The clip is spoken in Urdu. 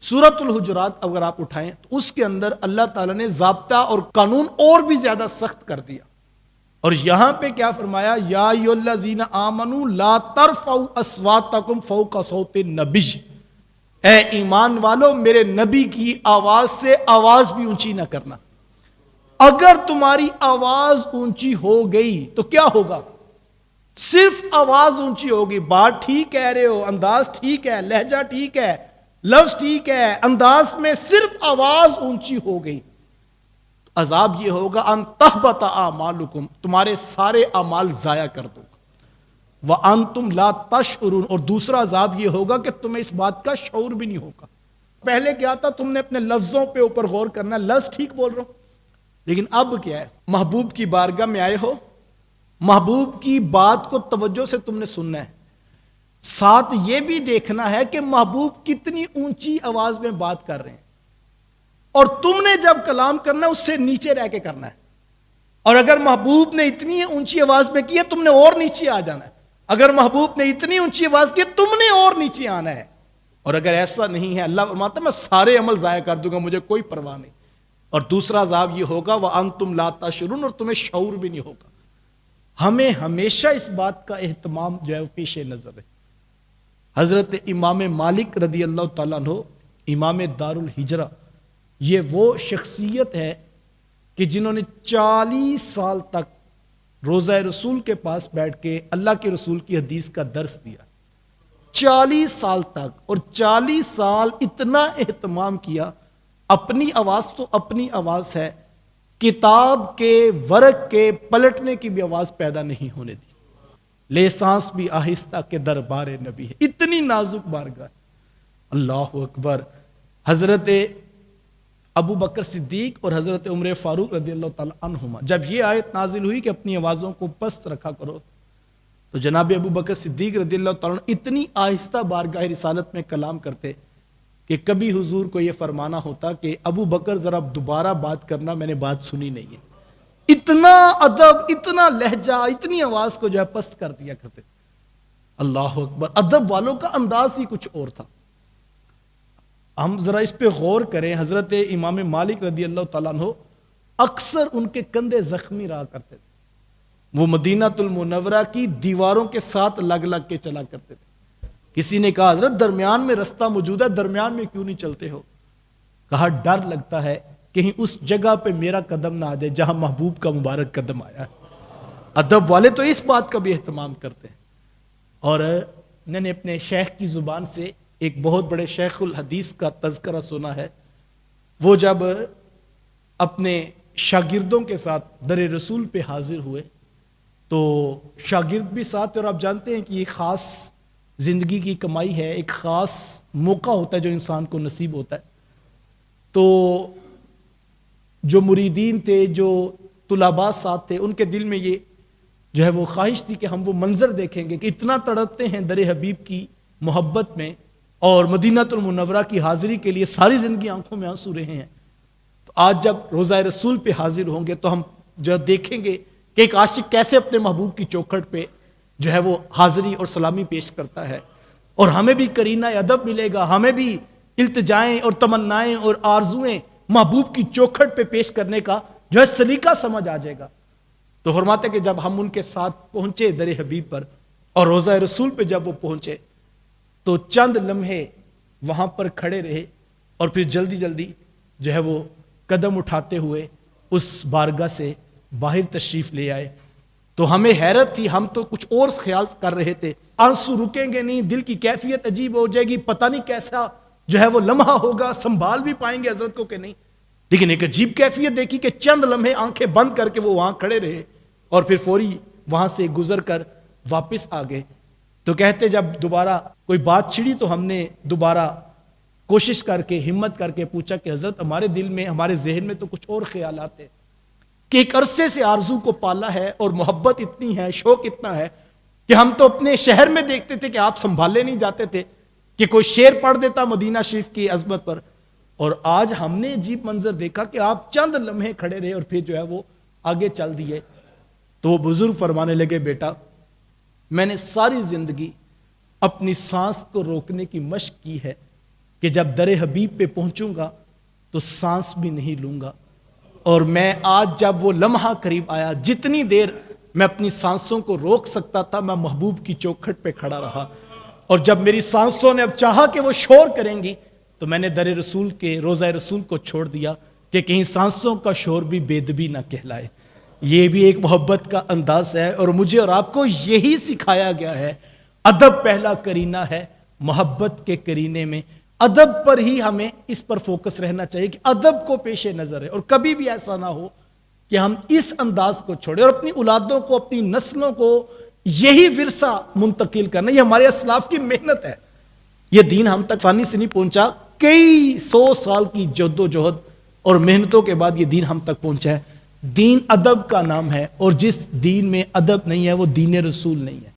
سورۃ الحجرات اگر آپ اٹھائیں تو اس کے اندر اللہ تعالیٰ نے ضابطہ اور قانون اور بھی زیادہ سخت کر دیا، اور یہاں پہ کیا فرمایا؟ یا ایھا الذین آمنوا لا ترفعوا اصواتکم فوق صوت النبی، اے ایمان والو میرے نبی کی آواز سے آواز بھی اونچی نہ کرنا۔ اگر تمہاری آواز اونچی ہو گئی تو کیا ہوگا؟ صرف آواز اونچی ہوگی، بات ٹھیک کہہ رہے ہو، انداز ٹھیک ہے، لہجہ ٹھیک ہے، لفظ ٹھیک ہے، انداز میں صرف آواز اونچی ہو گئی، عذاب یہ ہوگا ان تحبط اعمالکم، تمہارے سارے اعمال ضائع کر دو، وانتم لا تشعرون، اور دوسرا عذاب یہ ہوگا کہ تمہیں اس بات کا شعور بھی نہیں ہوگا۔ پہلے کیا تھا؟ تم نے اپنے لفظوں پہ اوپر غور کرنا، لفظ ٹھیک بول رہا ہوں، لیکن اب کیا ہے؟ محبوب کی بارگاہ میں آئے ہو، محبوب کی بات کو توجہ سے تم نے سننا ہے، ساتھ یہ بھی دیکھنا ہے کہ محبوب کتنی اونچی آواز میں بات کر رہے ہیں، اور تم نے جب کلام کرنا ہے اس سے نیچے رہ کے کرنا ہے، اور اگر محبوب نے اتنی اونچی آواز میں کیا تم نے اور نیچے آ جانا ہے، اگر محبوب نے اتنی اونچی آواز کی تم نے اور نیچے آنا ہے، اور اگر ایسا نہیں ہے اللہ فرماتا ہے میں سارے عمل ضائع کر دوں گا، مجھے کوئی پرواہ نہیں۔ اور دوسرا عذاب یہ ہوگا وَأَنْتُمْ لَا تَشْعُرُونَ، اور تمہیں شعور بھی نہیں ہوگا۔ ہمیں ہمیشہ اس بات کا اہتمام جو ہے وہ پیش نظر ہے۔ حضرت امام مالک رضی اللہ تعالیٰ عنہ، امام دار الہجرہ، یہ وہ شخصیت ہے کہ جنہوں نے 40 سال تک روضہ رسول کے پاس بیٹھ کے اللہ کے رسول کی حدیث کا درس دیا، 40 سال تک، اور 40 سال اتنا اہتمام کیا، اپنی آواز تو اپنی آواز ہے، کتاب کے ورق کے پلٹنے کی بھی آواز پیدا نہیں ہونے دی، لے سانس بھی آہستہ کے دربار نبی ہے، اتنی نازک بارگاہ۔ اللہ اکبر۔ حضرت ابو بکر صدیق اور حضرت عمر فاروق رضی اللہ تعالی عنہما جب یہ آیت نازل ہوئی کہ اپنی آوازوں کو پست رکھا کرو، تو جناب ابو بکر صدیق رضی اللہ تعالیٰ عنہ اتنی آہستہ بارگاہ رسالت میں کلام کرتے کہ کبھی حضور کو یہ فرمانا ہوتا کہ ابو بکر ذرا دوبارہ بات کرنا، میں نے بات سنی نہیں ہے۔ اتنا ادب، اتنا لہجہ، اتنی آواز کو جو ہے پست کر دیا کرتے۔ اللہ اکبر۔ ادب والوں کا انداز ہی کچھ اور تھا۔ ہم ذرا اس پہ غور کریں، حضرت امام مالک رضی اللہ تعالیٰ عنہ اکثر ان کے کندھے زخمی رہا کرتے تھے، وہ مدینہ المنورہ کی دیواروں کے ساتھ لگ لگ کے چلا کرتے تھے۔ کسی نے کہا حضرت درمیان میں رستہ موجود ہے، درمیان میں کیوں نہیں چلتے ہو؟ کہا ڈر لگتا ہے کہیں اس جگہ پہ میرا قدم نہ آ جائے جہاں محبوب کا مبارک قدم آیا ہے۔ ادب والے تو اس بات کا بھی اہتمام کرتے ہیں۔ اور میں نے اپنے شیخ کی زبان سے ایک بہت بڑے شیخ الحدیث کا تذکرہ سنا ہے، وہ جب اپنے شاگردوں کے ساتھ در رسول پہ حاضر ہوئے تو شاگرد بھی ساتھ، اور آپ جانتے ہیں کہ یہ خاص زندگی کی کمائی ہے، ایک خاص موقع ہوتا ہے جو انسان کو نصیب ہوتا ہے۔ تو جو مریدین تھے، جو طلباء ساتھ تھے، ان کے دل میں یہ جو ہے وہ خواہش تھی کہ ہم وہ منظر دیکھیں گے کہ اتنا تڑپتے ہیں در حبیب کی محبت میں، اور مدینہ المنورہ کی حاضری کے لیے ساری زندگی آنکھوں میں آنسو رہے ہیں۔ تو آج جب روضہ رسول پہ حاضر ہوں گے تو ہم جو دیکھیں گے کہ ایک عاشق کیسے اپنے محبوب کی چوکھٹ پہ جو ہے وہ حاضری اور سلامی پیش کرتا ہے، اور ہمیں بھی قرینہ ادب ملے گا، ہمیں بھی التجائیں اور تمنائیں اور آرزویں محبوب کی چوکھٹ پہ پیش کرنے کا جو ہے سلیقہ سمجھ آ جائے گا۔ تو فرماتے کہ جب ہم ان کے ساتھ پہنچے در حبیب پر، اور روضہ رسول پہ جب وہ پہنچے تو چند لمحے وہاں پر کھڑے رہے، اور پھر جلدی جلدی جو ہے وہ قدم اٹھاتے ہوئے اس بارگاہ سے باہر تشریف لے آئے۔ تو ہمیں حیرت تھی، ہم تو کچھ اور خیال کر رہے تھے، آنسو رکیں گے نہیں، دل کی کیفیت عجیب ہو جائے گی، پتہ نہیں کیسا جو ہے وہ لمحہ ہوگا، سنبھال بھی پائیں گے حضرت کو کہ نہیں۔ لیکن ایک عجیب کیفیت دیکھی کہ چند لمحے آنکھیں بند کر کے وہ وہاں کھڑے رہے، اور پھر فوری وہاں سے گزر کر واپس آ گئے۔ تو کہتے جب دوبارہ کوئی بات چھڑی تو ہم نے دوبارہ کوشش کر کے، ہمت کر کے پوچھا کہ حضرت ہمارے دل میں، ہمارے ذہن میں تو کچھ اور خیالات ہیں کہ ایک عرصے سے آرزو کو پالا ہے، اور محبت اتنی ہے، شوق اتنا ہے کہ ہم تو اپنے شہر میں دیکھتے تھے کہ آپ سنبھالے نہیں جاتے تھے، کہ کوئی شعر پڑھ دیتا مدینہ شریف کی عظمت پر، اور آج ہم نے عجیب منظر دیکھا کہ آپ چند لمحے کھڑے رہے اور پھر جو ہے وہ آگے چل دیے۔ تو وہ بزرگ فرمانے لگے بیٹا میں نے ساری زندگی اپنی سانس کو روکنے کی مشق کی ہے کہ جب در حبیب پہ پہنچوں گا تو سانس بھی نہیں لوں گا. اور میں آج جب وہ لمحہ قریب آیا، جتنی دیر میں اپنی سانسوں کو روک سکتا تھا میں محبوب کی چوکھٹ پہ کھڑا رہا. اور جب میری سانسوں نے اب چاہا کہ وہ شور کریں گی تو میں نے در رسول کے روضہ رسول کو چھوڑ دیا کہ کہیں سانسوں کا شور بھی بے ادبی نہ کہلائے. یہ بھی ایک محبت کا انداز ہے، اور مجھے اور آپ کو یہی سکھایا گیا ہے. ادب پہلا کرینہ ہے محبت کے کرینے میں. ادب پر ہی ہمیں اس پر فوکس رہنا چاہیے کہ ادب کو پیش نظر ہے، اور کبھی بھی ایسا نہ ہو کہ ہم اس انداز کو چھوڑیں. اور اپنی اولادوں کو، اپنی نسلوں کو یہی ورثہ منتقل کرنا، یہ ہمارے اسلاف کی محنت ہے. یہ دین ہم تک آسانی سے نہیں پہنچا، کئی 100 سال کی جد و جہد اور محنتوں کے بعد یہ دین ہم تک پہنچا ہے. دین ادب کا نام ہے، اور جس دین میں ادب نہیں ہے وہ دین رسول نہیں ہے.